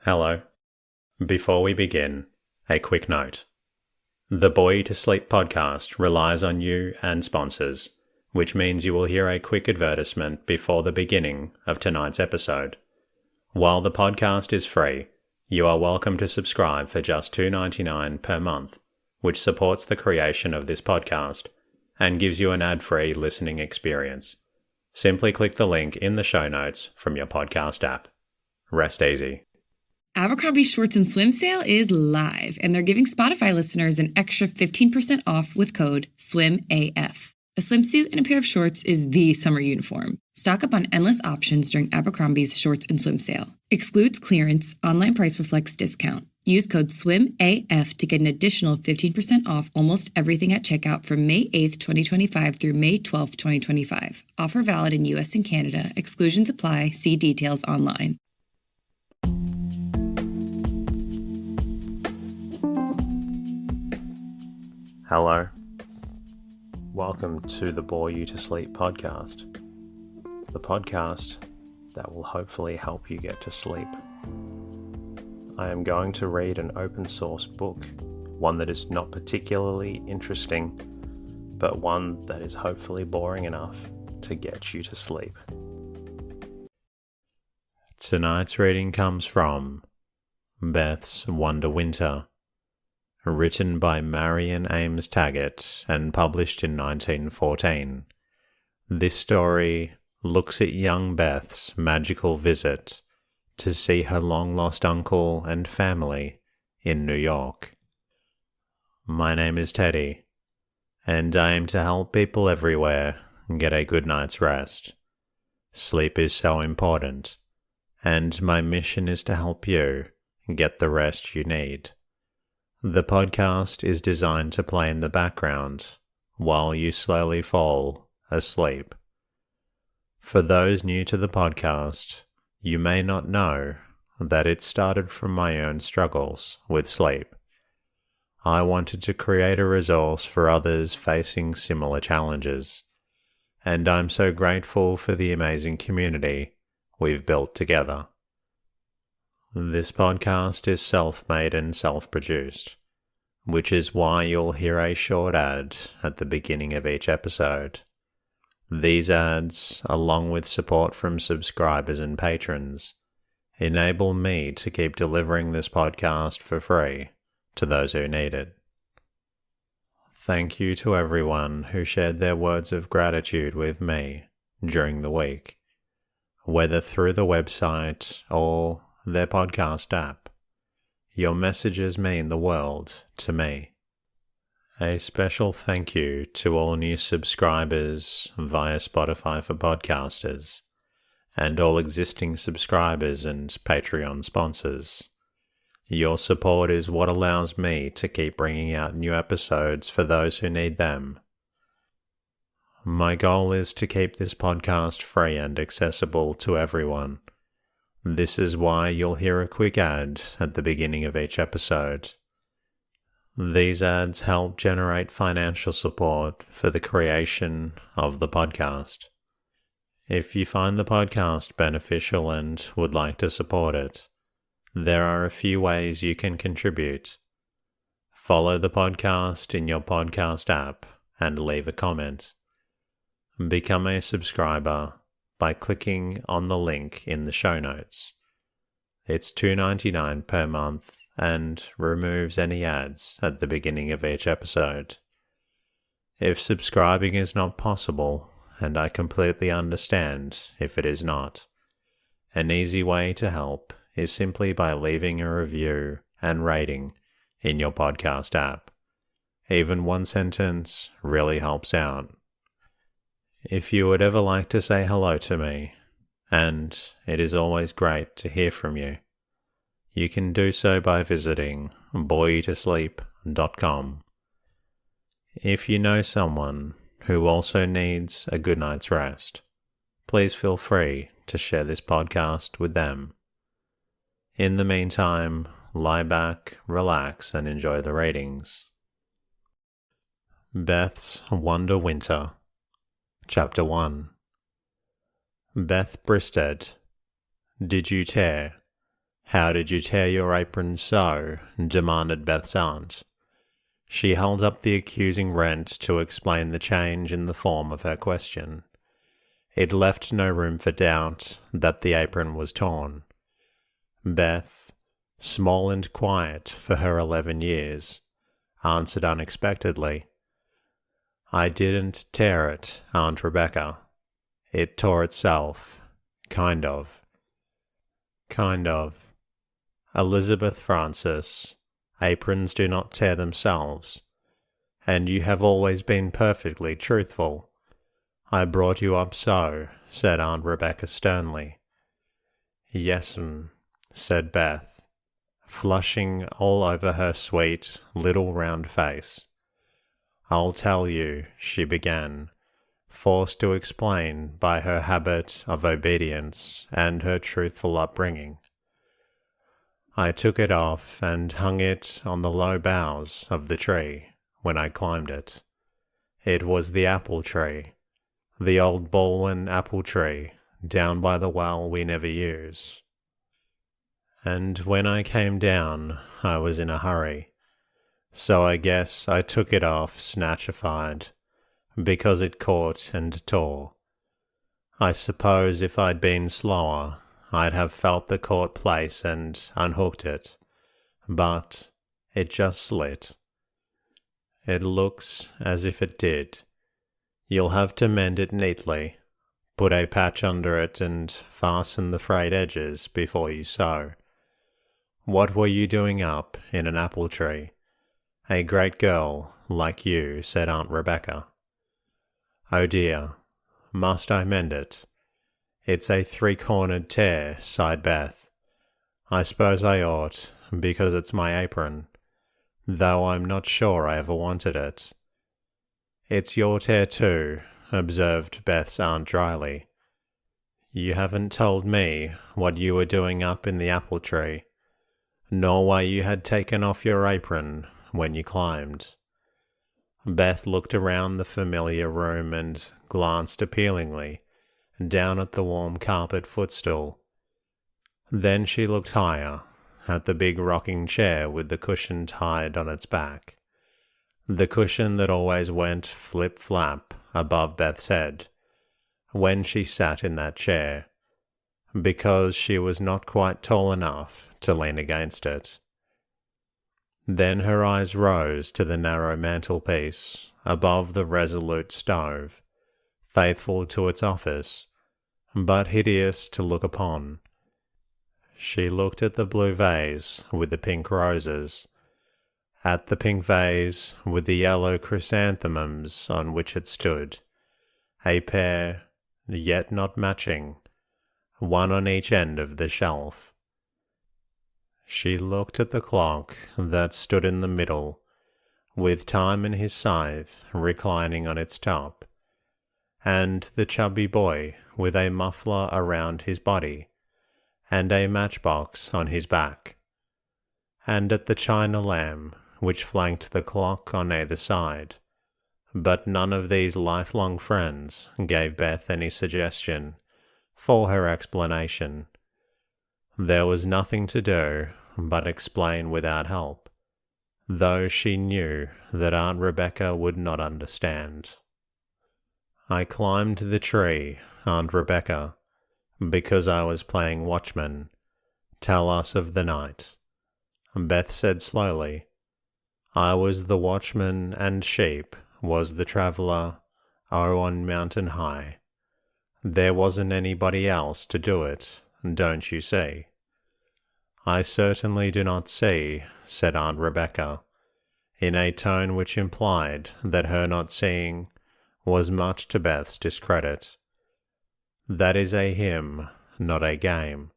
Hello. Before we begin, a quick note. The Boy to Sleep podcast relies on you and sponsors, which means you will hear a quick advertisement before the beginning of tonight's episode. While the podcast is free, you are welcome to subscribe for just $2.99 per month, which supports the creation of this podcast and gives you an ad-free listening experience. Simply click the link in the show notes from your podcast app. Rest easy. Abercrombie Shorts and Swim sale is live, and they're giving Spotify listeners an extra 15% off with code SWIMAF. A swimsuit and a pair of shorts is the summer uniform. Stock up on endless options during Abercrombie's Shorts and Swim sale. Excludes clearance, online price reflects discount. Use code SWIMAF to get an additional 15% off almost everything at checkout from May 8th, 2025 through May 12th, 2025. Offer valid in US and Canada. Exclusions apply. See details online. Hello. Welcome to the Bore You to Sleep podcast. The podcast that will hopefully help you get to sleep. I am going to read an open source book, one that is not particularly interesting, but one that is hopefully boring enough to get you to sleep. Tonight's reading comes from Beth's Wonder Winter, written by Marion Ames Taggart and published in 1914. This story looks at young Beth's magical visit to see her long-lost uncle and family in New York. My name is Teddy, and I aim to help people everywhere get a good night's rest. Sleep is so important, and my mission is to help you get the rest you need. The podcast is designed to play in the background while you slowly fall asleep. For those new to the podcast, you may not know that it started from my own struggles with sleep. I wanted to create a resource for others facing similar challenges, and I'm so grateful for the amazing community we've built together. This podcast is self-made and self-produced, which is why you'll hear a short ad at the beginning of each episode. These ads, along with support from subscribers and patrons, enable me to keep delivering this podcast for free to those who need it. Thank you to everyone who shared their words of gratitude with me during the week, whether through the website or their podcast app. Your messages mean the world to me. A special thank you to all new subscribers via Spotify for podcasters, and all existing subscribers and Patreon sponsors. Your support is what allows me to keep bringing out new episodes for those who need them. My goal is to keep this podcast free and accessible to everyone. This is why you'll hear a quick ad at the beginning of each episode. These ads help generate financial support for the creation of the podcast. If you find the podcast beneficial and would like to support it, there are a few ways you can contribute. Follow the podcast in your podcast app and leave a comment. Become a subscriber by clicking on the link in the show notes. It's $2.99 per month and removes any ads at the beginning of each episode. If subscribing is not possible, and I completely understand if it is not, an easy way to help is simply by leaving a review and rating in your podcast app. Even one sentence really helps out. If you would ever like to say hello to me, and it is always great to hear from you, you can do so by visiting boreyoutosleep.com. If you know someone who also needs a good night's rest, please feel free to share this podcast with them. In the meantime, lie back, relax, and enjoy the readings. Beth's Wonder Winter, Chapter 1. Beth Bristead, did you tear "How did you tear your apron so?" demanded Beth's aunt. She held up the accusing rent to explain the change in the form of her question. It left no room for doubt that the apron was torn. Beth, small and quiet for her 11 years, answered unexpectedly, "I didn't tear it, Aunt Rebecca. It tore itself. Kind of." Kind of. Elizabeth Francis, aprons do not tear themselves. And you have always been perfectly truthful. "I brought you up so," said Aunt Rebecca sternly. "Yes'm," said Beth, flushing all over her sweet, little round face. "I'll tell you," she began, forced to explain by her habit of obedience and her truthful upbringing. "I took it off and hung it on the low boughs of the tree when I climbed it. It was the apple tree, the old Baldwin apple tree down by the well we never use. And when I came down, I was in a hurry, so I guess I took it off snatchified, because it caught and tore. I suppose if I'd been slower, I'd have felt the caught place and unhooked it, but it just slit. It looks as if it did. You'll have to mend it neatly, put a patch under it and fasten the frayed edges before you sew. What were you doing up in an apple tree? A great girl like you," said Aunt Rebecca. "Oh dear, must I mend it? It's a 3-cornered tear," sighed Beth. "I suppose I ought, because it's my apron, though I'm not sure I ever wanted it." "It's your tear too," observed Beth's aunt dryly. "You haven't told me what you were doing up in the apple tree, nor why you had taken off your apron when you climbed." Beth looked around the familiar room and glanced appealingly down at the warm carpet footstool. Then she looked higher, at the big rocking chair with the cushion tied on its back, the cushion that always went flip-flap above Beth's head when she sat in that chair, because she was not quite tall enough to lean against it. Then her eyes rose to the narrow mantelpiece above the resolute stove, faithful to its office, but hideous to look upon. She looked at the blue vase with the pink roses, at the pink vase with the yellow chrysanthemums on which it stood, a pair, yet not matching, one on each end of the shelf. She looked at the clock that stood in the middle, with Time and his scythe reclining on its top, and the chubby boy with a muffler around his body and a matchbox on his back, and at the china lamp which flanked the clock on either side. But none of these lifelong friends gave Beth any suggestion for her explanation. There was nothing to do but explain without help, though she knew that Aunt Rebecca would not understand. "I climbed the tree, Aunt Rebecca, because I was playing watchman. Tell us of the night." Beth said slowly, "I was the watchman and sheep was the traveller, on mountain high. There wasn't anybody else to do it, don't you see?" "I certainly do not see," said Aunt Rebecca, in a tone which implied that her not seeing was much to Beth's discredit. "That is a hymn, not a game.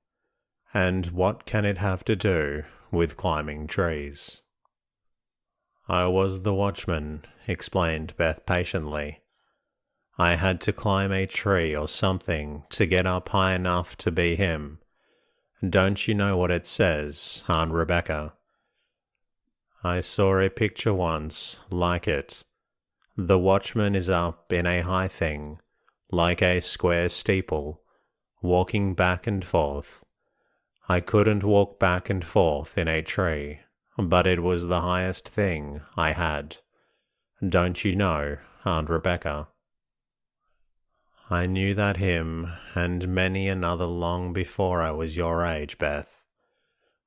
And what can it have to do with climbing trees?" "I was the watchman," explained Beth patiently. "I had to climb a tree or something to get up high enough to be him. Don't you know what it says, Aunt Rebecca?" "I saw a picture once like it. The watchman is up in a high thing, like a square steeple, walking back and forth. I couldn't walk back and forth in a tree, but it was the highest thing I had. Don't you know, Aunt Rebecca? I knew that hymn and many another long before I was your age, Beth.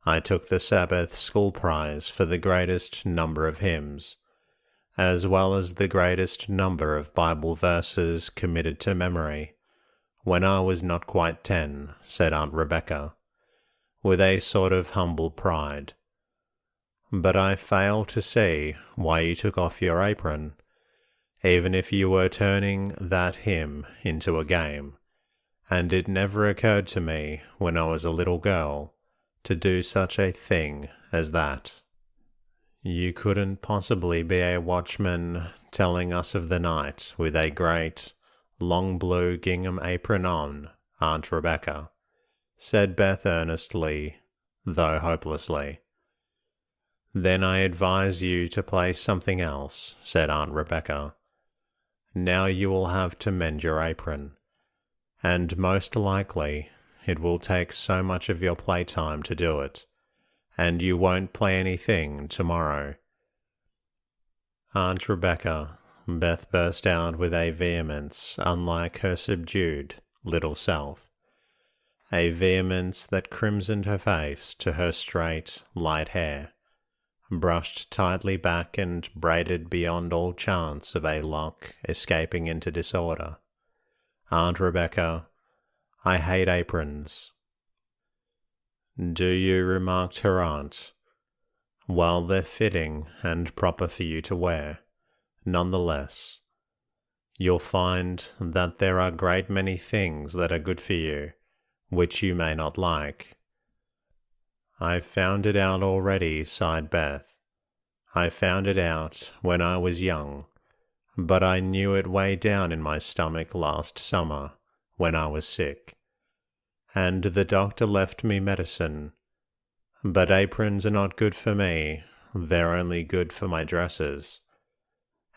I took the Sabbath school prize for the greatest number of hymns, as well as the greatest number of Bible verses committed to memory, when I was not quite 10, said Aunt Rebecca, with a sort of humble pride. But I fail to see why you took off your apron, even if you were turning that hymn into a game, and it never occurred to me when I was a little girl to do such a thing as that. You couldn't possibly be a watchman telling us of the night with a great, long blue gingham apron on, Aunt Rebecca, said Beth earnestly, though hopelessly. Then I advise you to play something else, said Aunt Rebecca. Now you will have to mend your apron, and most likely it will take so much of your playtime to do it, and you won't play anything tomorrow. Aunt Rebecca, Beth burst out with a vehemence unlike her subdued little self, a vehemence that crimsoned her face to her straight, light hair, brushed tightly back and braided beyond all chance of a lock escaping into disorder. Aunt Rebecca, I hate aprons. Do you? Remarked her aunt. Well, they're fitting and proper for you to wear, nonetheless. You'll find that there are a great many things that are good for you, which you may not like. I've found it out already, sighed Beth. I found it out when I was young, but I knew it way down in my stomach last summer when I was sick, and the doctor left me medicine. But aprons are not good for me, they're only good for my dresses,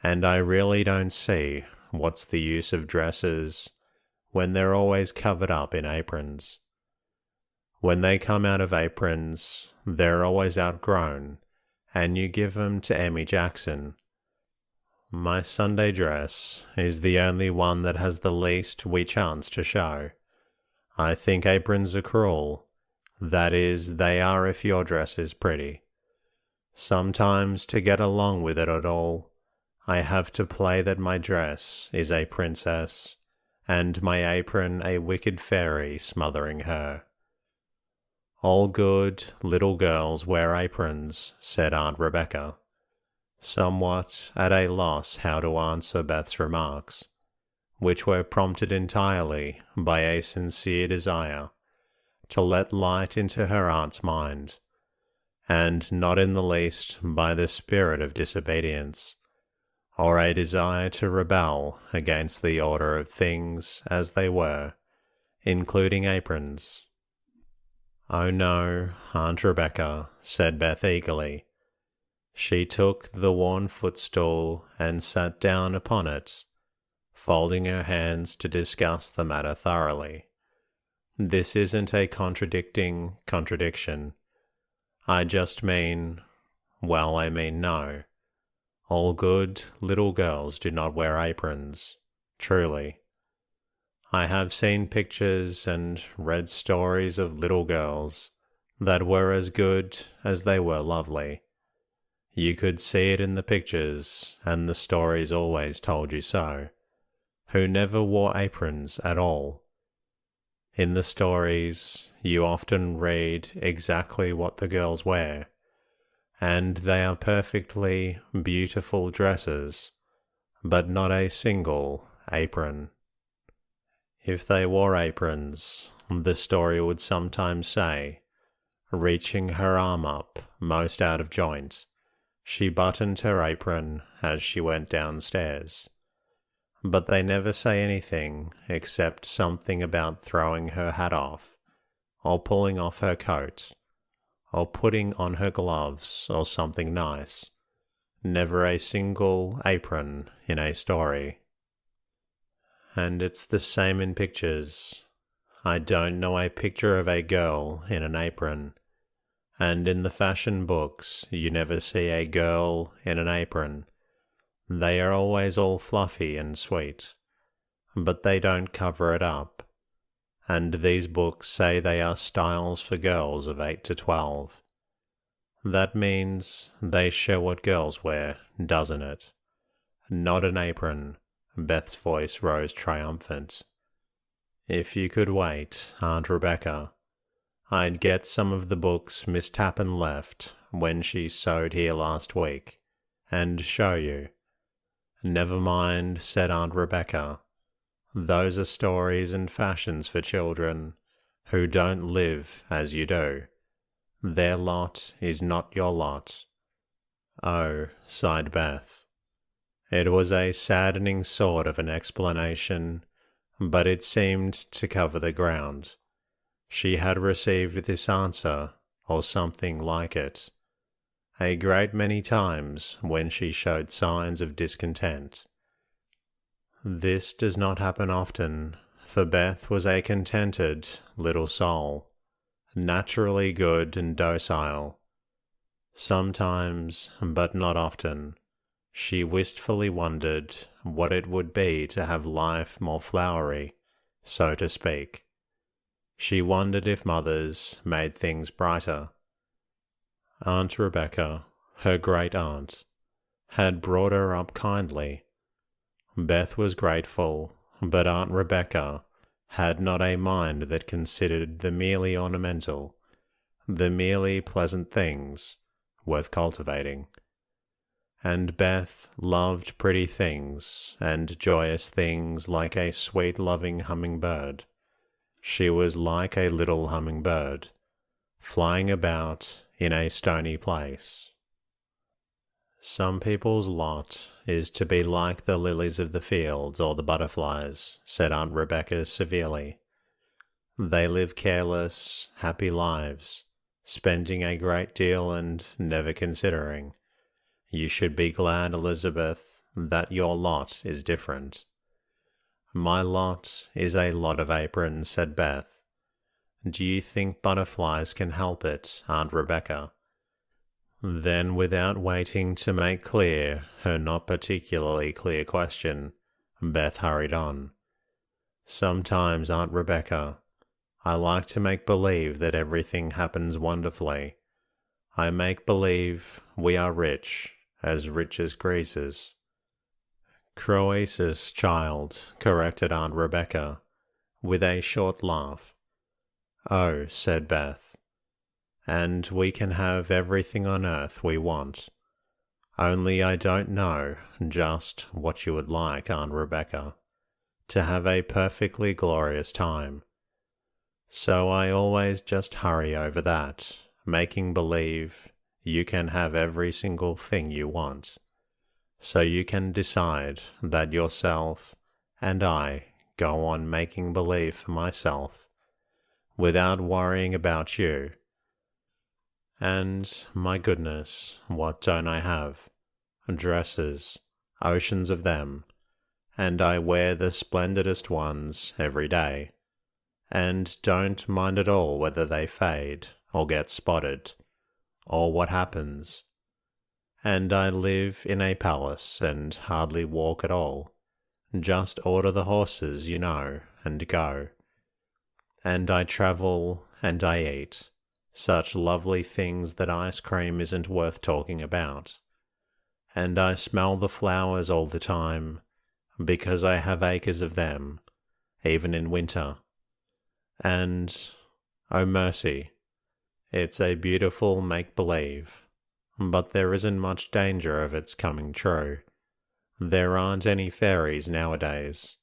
and I really don't see what's the use of dresses when they're always covered up in aprons. When they come out of aprons, they're always outgrown, and you give 'em to Emmy Jackson. My Sunday dress is the only one that has the least wee chance to show. I think aprons are cruel. That is, they are if your dress is pretty. Sometimes, to get along with it at all, I have to play that my dress is a princess, and my apron a wicked fairy smothering her. All good little girls wear aprons, said Aunt Rebecca, somewhat at a loss how to answer Beth's remarks, which were prompted entirely by a sincere desire to let light into her aunt's mind, and not in the least by the spirit of disobedience, or a desire to rebel against the order of things as they were, including aprons. Oh no, Aunt Rebecca, said Beth eagerly. She took the worn footstool and sat down upon it, folding her hands to discuss the matter thoroughly. This isn't a contradiction. I just mean, well, I mean no. All good little girls do not wear aprons, truly. I have seen pictures and read stories of little girls that were as good as they were lovely. You could see it in the pictures, and the stories always told you so, who never wore aprons at all. In the stories, you often read exactly what the girls wear, and they are perfectly beautiful dresses, but not a single apron. If they wore aprons, the story would sometimes say, reaching her arm up most out of joint, she buttoned her apron as she went downstairs. But they never say anything except something about throwing her hat off, or pulling off her coat, or putting on her gloves, or something nice. Never a single apron in a story. And it's the same in pictures. I don't know a picture of a girl in an apron, and in the fashion books you never see a girl in an apron. They are always all fluffy and sweet, but they don't cover it up, and these books say they are styles for girls of 8 to 12. That means they show what girls wear, doesn't it? Not an apron. Beth's voice rose triumphant. If you could wait, Aunt Rebecca, I'd get some of the books Miss Tappan left when she sewed here last week, and show you. Never mind, said Aunt Rebecca. Those are stories and fashions for children who don't live as you do. Their lot is not your lot. Oh, sighed Beth. It was a saddening sort of an explanation, but it seemed to cover the ground. She had received this answer, or something like it, a great many times when she showed signs of discontent. This does not happen often, for Beth was a contented little soul, naturally good and docile. Sometimes, but not often, she wistfully wondered what it would be to have life more flowery, so to speak. She wondered if mothers made things brighter. Aunt Rebecca, her great-aunt, had brought her up kindly. Beth was grateful, but Aunt Rebecca had not a mind that considered the merely ornamental, the merely pleasant things worth cultivating. And Beth loved pretty things and joyous things like a sweet loving hummingbird. She was like a little hummingbird, flying about in a stony place. Some people's lot is to be like the lilies of the fields or the butterflies, said Aunt Rebecca severely. They live careless, happy lives, spending a great deal and never considering. You should be glad, Elizabeth, that your lot is different. My lot is a lot of aprons, said Beth. Do you think butterflies can help it, Aunt Rebecca? Then, without waiting to make clear her not particularly clear question, Beth hurried on. Sometimes, Aunt Rebecca, I like to make believe that everything happens wonderfully. I make believe we are rich as greases. Croesus, child, corrected Aunt Rebecca, with a short laugh. Oh, said Beth, and we can have everything on earth we want. Only I don't know just what you would like, Aunt Rebecca, to have a perfectly glorious time. So I always just hurry over that, making believe you can have every single thing you want. So you can decide that yourself and I go on making believe for myself, without worrying about you. And, my goodness, what don't I have? Dresses, oceans of them, and I wear the splendidest ones every day, and don't mind at all whether they fade or get spotted, or what happens. And I live in a palace and hardly walk at all. Just order the horses, you know, and go. And I travel and I eat. Such lovely things that ice cream isn't worth talking about. And I smell the flowers all the time, because I have acres of them, even in winter. And, oh mercy, it's a beautiful make-believe. But there isn't much danger of its coming true. There aren't any fairies nowadays.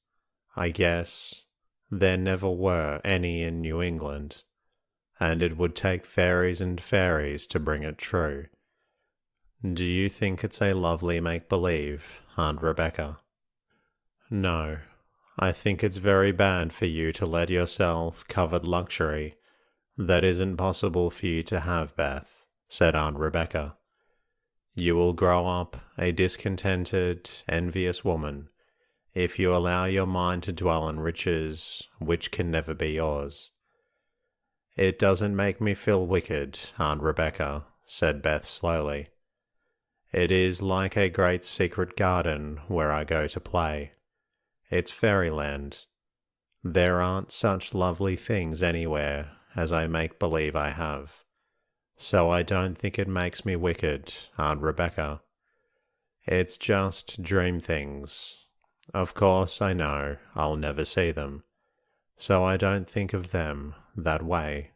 I guess there never were any in New England, and it would take fairies and fairies to bring it true. Do you think it's a lovely make-believe, Aunt Rebecca? No, I think it's very bad for you to let yourself covet luxury that isn't possible for you to have, Beth, said Aunt Rebecca. You will grow up a discontented, envious woman if you allow your mind to dwell on riches which can never be yours. It doesn't make me feel wicked, Aunt Rebecca, said Beth slowly. It is like a great secret garden where I go to play. It's fairyland. There aren't such lovely things anywhere as I make believe I have. So I don't think it makes me wicked, Aunt Rebecca. It's just dream things. Of course I know I'll never see them, so I don't think of them that way.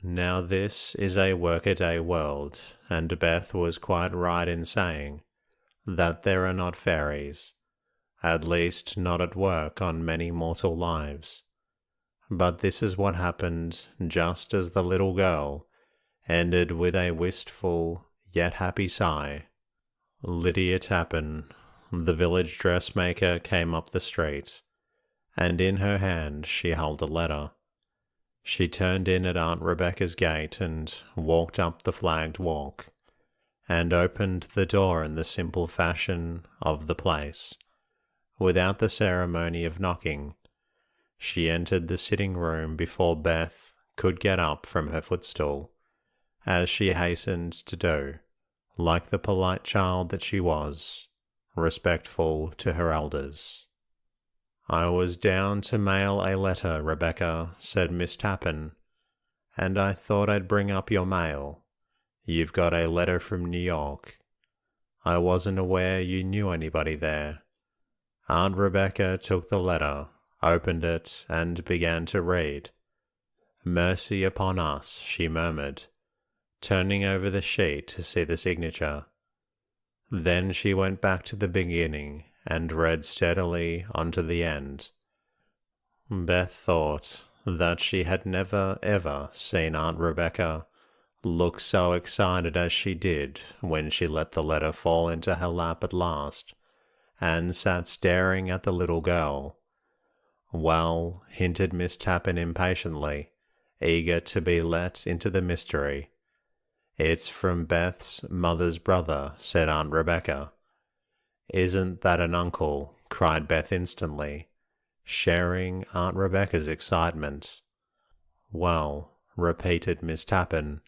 Now this is a workaday world, and Beth was quite right in saying that there are not fairies, at least not at work on many mortal lives. But this is what happened just as the little girl ended with a wistful yet happy sigh. Lydia Tappan, the village dressmaker, came up the street, and in her hand she held a letter. She turned in at Aunt Rebecca's gate and walked up the flagged walk, and opened the door in the simple fashion of the place. Without the ceremony of knocking, she entered the sitting room before Beth could get up from her footstool, as she hastened to do, like the polite child that she was, respectful to her elders. I was down to mail a letter, Rebecca, said Miss Tappan, and I thought I'd bring up your mail. You've got a letter from New York. I wasn't aware you knew anybody there. Aunt Rebecca took the letter, opened it, and began to read. Mercy upon us, she murmured, turning over the sheet to see the signature. Then she went back to the beginning and read steadily on to the end. Beth thought that she had never ever seen Aunt Rebecca look so excited as she did when she let the letter fall into her lap at last, and sat staring at the little girl. Well, hinted Miss Tappan impatiently, eager to be let into the mystery. It's from Beth's mother's brother, said Aunt Rebecca. Isn't that an uncle? Cried Beth instantly, sharing Aunt Rebecca's excitement. Well, repeated Miss Tappan.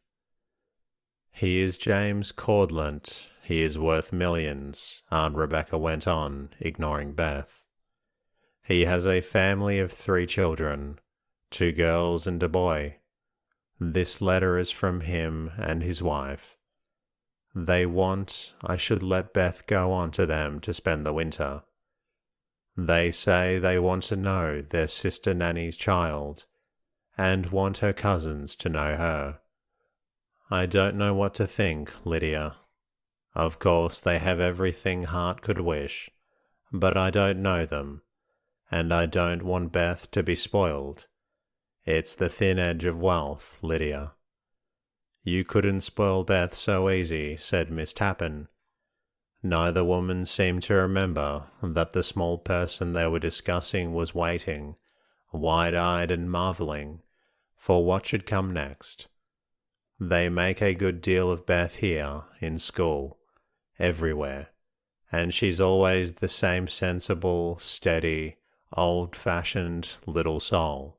He is James Cordlant. He is worth millions, Aunt Rebecca went on, ignoring Beth. He has a family of 3 children, 2 girls and a boy. This letter is from him and his wife. They want I should let Beth go on to them to spend the winter. They say they want to know their sister Nanny's child, and want her cousins to know her. I don't know what to think, Lydia. Of course they have everything heart could wish, but I don't know them, and I don't want Beth to be spoiled. It's the thin edge of wealth, Lydia. You couldn't spoil Beth so easy, said Miss Tappan. Neither woman seemed to remember that the small person they were discussing was waiting, wide-eyed and marvelling, for what should come next. They make a good deal of Beth here, in school, everywhere, and she's always the same sensible, steady, old-fashioned little soul.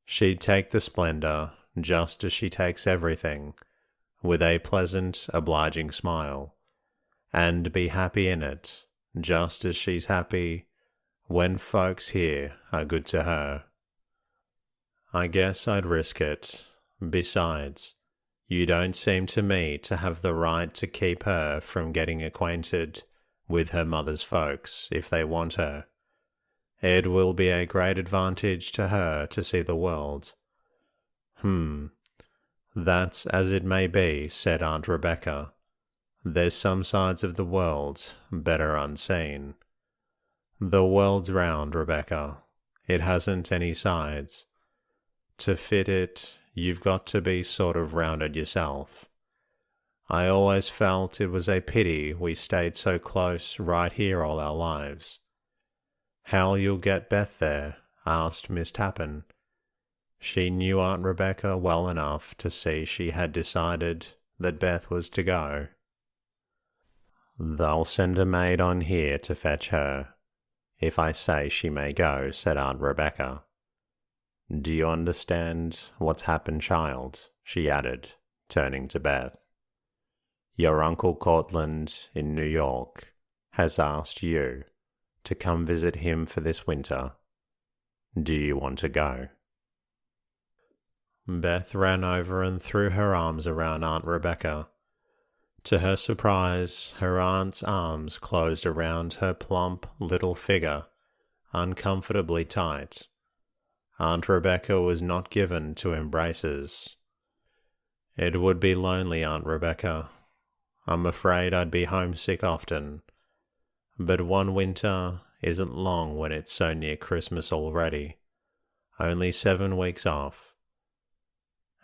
She'd take the splendour, just as she takes everything, with a pleasant, obliging smile, and be happy in it, just as she's happy when folks here are good to her. I guess I'd risk it. Besides, you don't seem to me to have the right to keep her from getting acquainted with her mother's folks if they want her. It will be a great advantage to her to see the world. That's as it may be, said Aunt Rebecca. There's some sides of the world better unseen. The world's round, Rebecca. It hasn't any sides. To fit it, you've got to be sort of rounded yourself. I always felt it was a pity we stayed so close right here all our lives. How'll you get Beth there? Asked Miss Tappan. She knew Aunt Rebecca well enough to see she had decided that Beth was to go. They'll send a maid on here to fetch her, if I say she may go, said Aunt Rebecca. Do you understand what's happened, child? She added, turning to Beth. Your Uncle Cortland in New York has asked you to come visit him for this winter. Do you want to go? Beth ran over and threw her arms around Aunt Rebecca. To her surprise, her aunt's arms closed around her plump little figure, uncomfortably tight. Aunt Rebecca was not given to embraces. It would be lonely, Aunt Rebecca. I'm afraid I'd be homesick often. But one winter isn't long when it's so near Christmas already. Only 7 weeks off.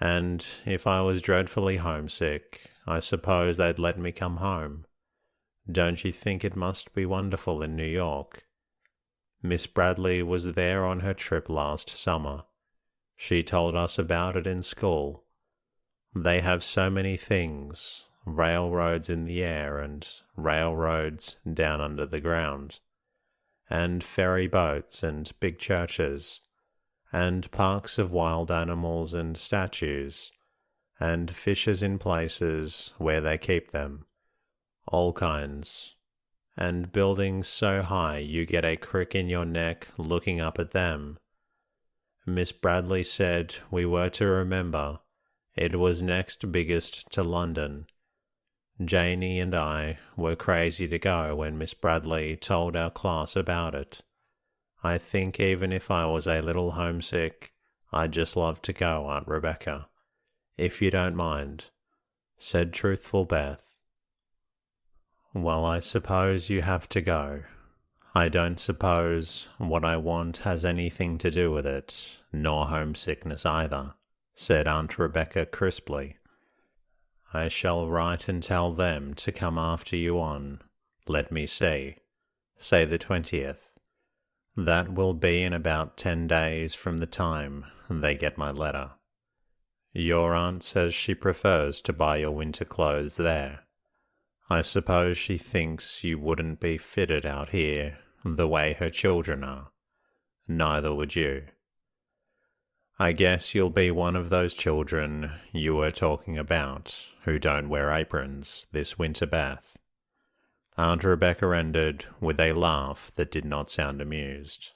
And if I was dreadfully homesick, I suppose they'd let me come home. Don't you think it must be wonderful in New York? Miss Bradley was there on her trip last summer. She told us about it in school. They have so many things, railroads in the air and railroads down under the ground, and ferry boats and big churches, and parks of wild animals and statues, and fishes in places where they keep them, all kinds, and buildings so high you get a crick in your neck looking up at them. Miss Bradley said we were to remember it was next biggest to London. Janie and I were crazy to go when Miss Bradley told our class about it. I think even if I was a little homesick, I'd just love to go, Aunt Rebecca, if you don't mind, said truthful Beth. Well, I suppose you have to go. I don't suppose what I want has anything to do with it, nor homesickness either, said Aunt Rebecca crisply. I shall write and tell them to come after you on, let me see, say the 20th. That will be in about 10 days from the time they get my letter. Your aunt says she prefers to buy your winter clothes there. I suppose she thinks you wouldn't be fitted out here the way her children are. Neither would you. I guess you'll be one of those children you were talking about who don't wear aprons this winter, Beth. Aunt Rebecca ended with a laugh that did not sound amused.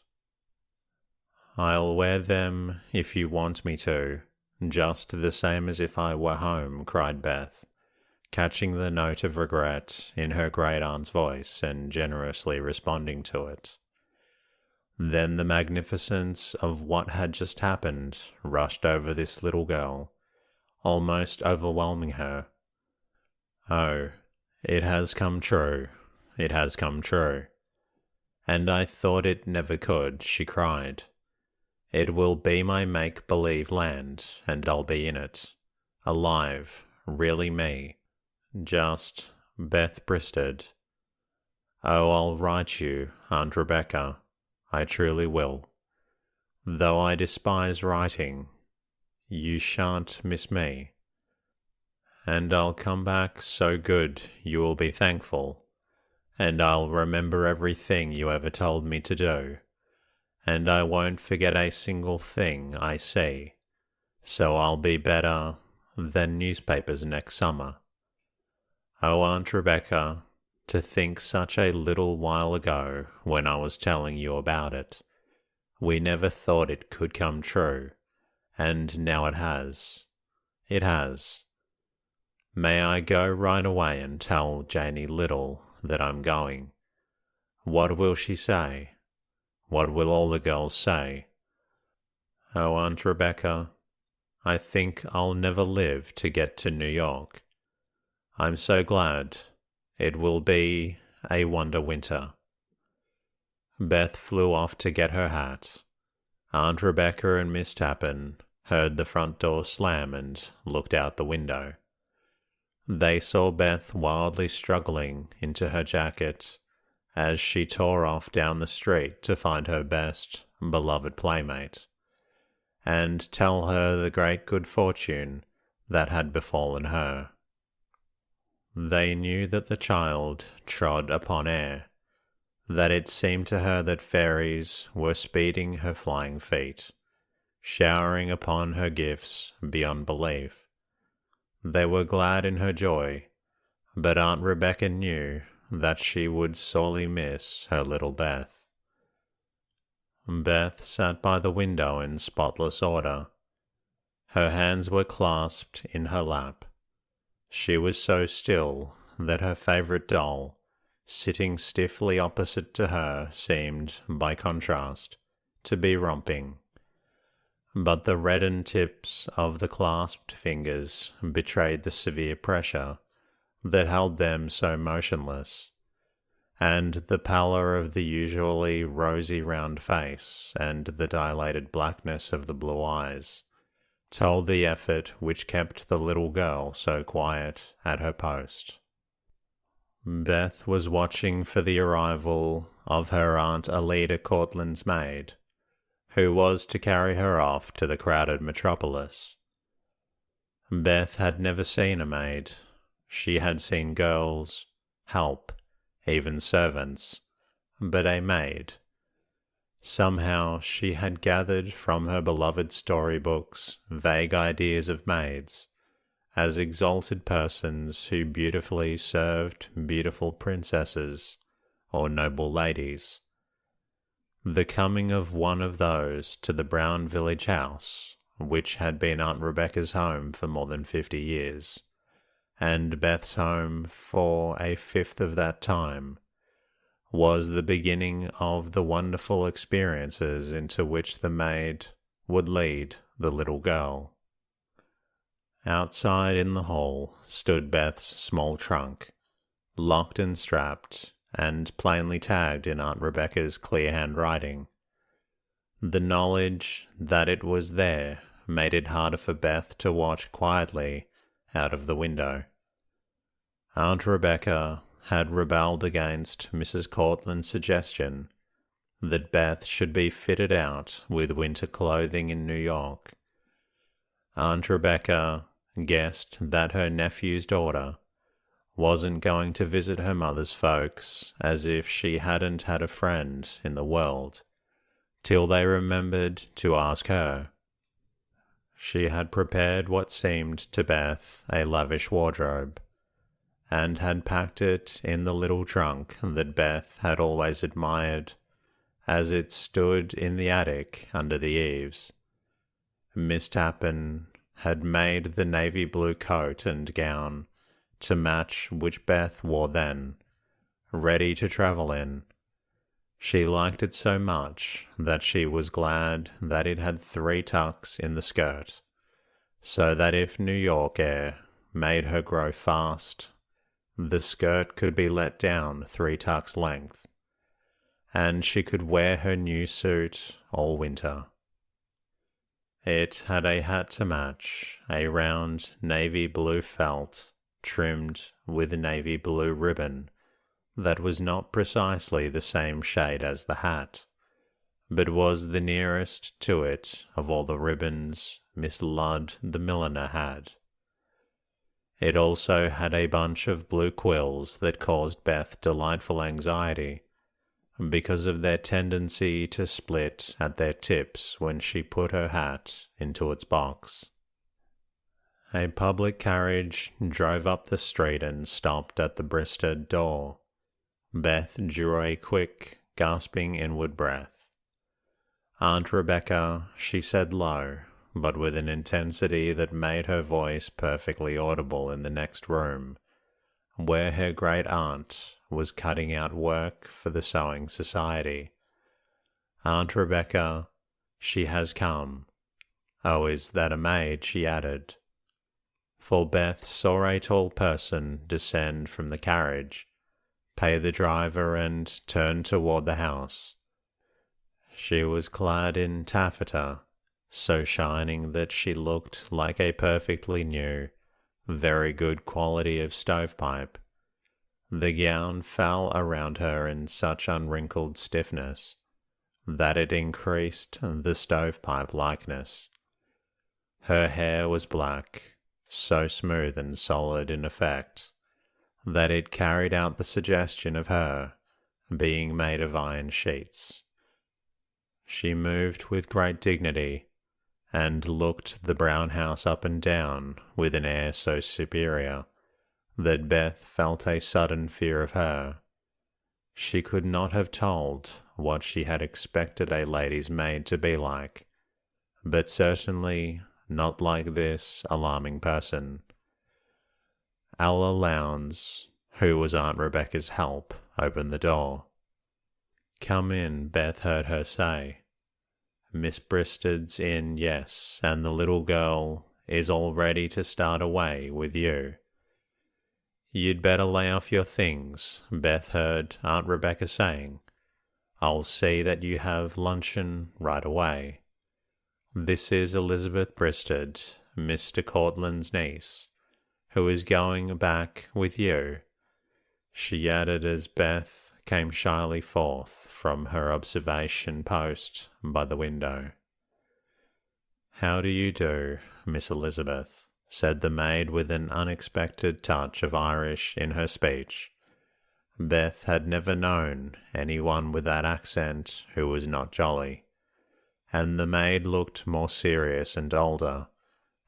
I'll wear them if you want me to, just the same as if I were home, cried Beth, catching the note of regret in her great-aunt's voice and generously responding to it. Then the magnificence of what had just happened rushed over this little girl, almost overwhelming her. Oh, it has come true. It has come true. And I thought it never could, she cried. It will be my make-believe land, and I'll be in it. Alive, really me. Just, Beth bristled. Oh, I'll write you, Aunt Rebecca. I truly will. Though I despise writing, you shan't miss me. And I'll come back so good you will be thankful, and I'll remember everything you ever told me to do, and I won't forget a single thing I see, so I'll be better than newspapers next summer. Oh, Aunt Rebecca, to think such a little while ago when I was telling you about it, we never thought it could come true, and now it has. It has. May I go right away and tell Janie Little that I'm going? What will she say? What will all the girls say? Oh, Aunt Rebecca, I think I'll never live to get to New York. I'm so glad. It will be a wonder winter. Beth flew off to get her hat. Aunt Rebecca and Miss Tappan heard the front door slam and looked out the window. They saw Beth wildly struggling into her jacket as she tore off down the street to find her best, beloved playmate, and tell her the great good fortune that had befallen her. They knew that the child trod upon air, that it seemed to her that fairies were speeding her flying feet, showering upon her gifts beyond belief. They were glad in her joy, but Aunt Rebecca knew that she would sorely miss her little Beth. Beth sat by the window in spotless order. Her hands were clasped in her lap. She was so still that her favourite doll, sitting stiffly opposite to her, seemed, by contrast, to be romping. But the reddened tips of the clasped fingers betrayed the severe pressure that held them so motionless, and the pallor of the usually rosy round face and the dilated blackness of the blue eyes told the effort which kept the little girl so quiet at her post. Beth was watching for the arrival of her Aunt Alida Cortland's maid, who was to carry her off to the crowded metropolis. Beth had never seen a maid. She had seen girls, help, even servants, but a maid. Somehow she had gathered from her beloved storybooks vague ideas of maids as exalted persons who beautifully served beautiful princesses or noble ladies. The coming of one of those to the brown village house, which had been Aunt Rebecca's home for more than 50 years, and Beth's home for a fifth of that time, was the beginning of the wonderful experiences into which the maid would lead the little girl. Outside in the hall stood Beth's small trunk, locked and strapped, and plainly tagged in Aunt Rebecca's clear handwriting. The knowledge that it was there made it harder for Beth to watch quietly out of the window. Aunt Rebecca had rebelled against Mrs. Cortland's suggestion that Beth should be fitted out with winter clothing in New York. Aunt Rebecca guessed that her nephew's daughter wasn't going to visit her mother's folks as if she hadn't had a friend in the world, till they remembered to ask her. She had prepared what seemed to Beth a lavish wardrobe, and had packed it in the little trunk that Beth had always admired as it stood in the attic under the eaves. Miss Tappan had made the navy blue coat and gown to match which Beth wore then, ready to travel in. She liked it so much that she was glad that it had 3 tucks in the skirt, so that if New York air made her grow fast, the skirt could be let down 3 tucks length, and she could wear her new suit all winter. It had a hat to match, a round navy blue felt trimmed with navy blue ribbon that was not precisely the same shade as the hat, but was the nearest to it of all the ribbons Miss Ludd the milliner had. It also had a bunch of blue quills that caused Beth delightful anxiety, because of their tendency to split at their tips when she put her hat into its box. A public carriage drove up the street and stopped at the Bristol door. Beth drew a quick, gasping inward breath. Aunt Rebecca, she said low, but with an intensity that made her voice perfectly audible in the next room, where her great aunt was cutting out work for the sewing society. Aunt Rebecca, she has come. Oh, is that a maid? She added. For Beth saw a tall person descend from the carriage, pay the driver, and turn toward the house. She was clad in taffeta, so shining that she looked like a perfectly new, very good quality of stovepipe. The gown fell around her in such unwrinkled stiffness that it increased the stovepipe likeness. Her hair was black, so smooth and solid in effect that it carried out the suggestion of her being made of iron sheets. She moved with great dignity and looked the brown house up and down with an air so superior that Beth felt a sudden fear of her. She could not have told what she had expected a lady's maid to be like, but certainly not like this alarming person. Ella Lowndes, who was Aunt Rebecca's help, opened the door. "Come in," Beth heard her say. "Miss Bristed's in, yes, and the little girl is all ready to start away with you." "You'd better lay off your things," Beth heard Aunt Rebecca saying. "I'll see that you have luncheon right away. This is Elizabeth Bristed, Mr. Cortland's niece, who is going back with you," she added as Beth came shyly forth from her observation post by the window. "How do you do, Miss Elizabeth?" said the maid with an unexpected touch of Irish in her speech. Beth had never known anyone with that accent who was not jolly, and the maid looked more serious and older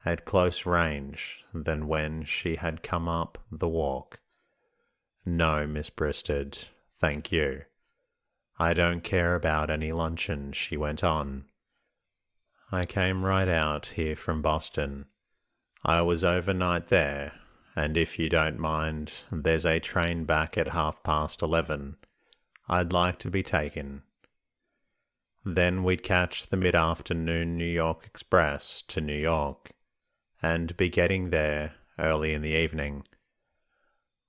at close range than when she had come up the walk. "No, Miss Bristed, thank you. I don't care about any luncheon," she went on. "I came right out here from Boston. I was overnight there, and if you don't mind, there's a train back at 11:30. I'd like to be taken. Then we'd catch the mid-afternoon New York express to New York, and be getting there early in the evening.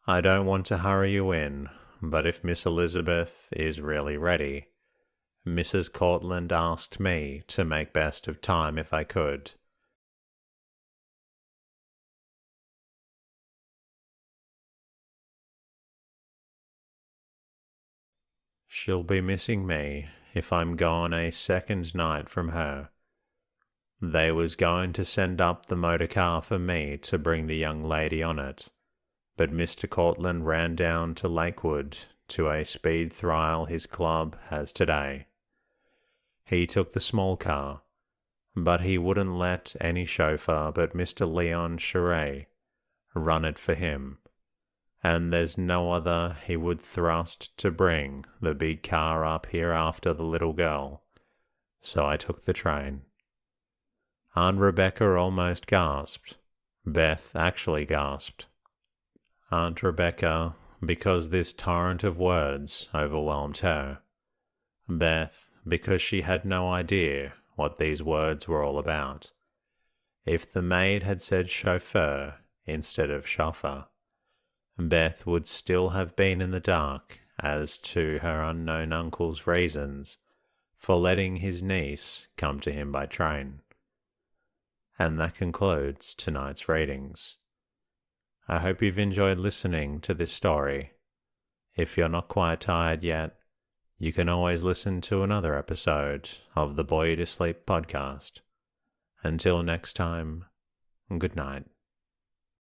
I don't want to hurry you in, but if Miss Elizabeth is really ready, Mrs. Cortland asked me to make best of time if I could." "She'll be missing me if I'm gone a second night from her. They was going to send up the motor car for me to bring the young lady on it, but Mr. Cortland ran down to Lakewood to a speed trial his club has today. He took the small car, but he wouldn't let any chauffeur but Mr. Leon Charret run it for him, and there's no other he would thrust to bring the big car up here after the little girl, so I took the train." Aunt Rebecca almost gasped. Beth actually gasped. Aunt Rebecca, because this torrent of words overwhelmed her. Beth, because she had no idea what these words were all about. If the maid had said chauffeur instead of chauffeur, Beth would still have been in the dark as to her unknown uncle's reasons for letting his niece come to him by train. And that concludes tonight's readings. I hope you've enjoyed listening to this story. If you're not quite tired yet, you can always listen to another episode of the Boy to Sleep podcast. Until next time, good night.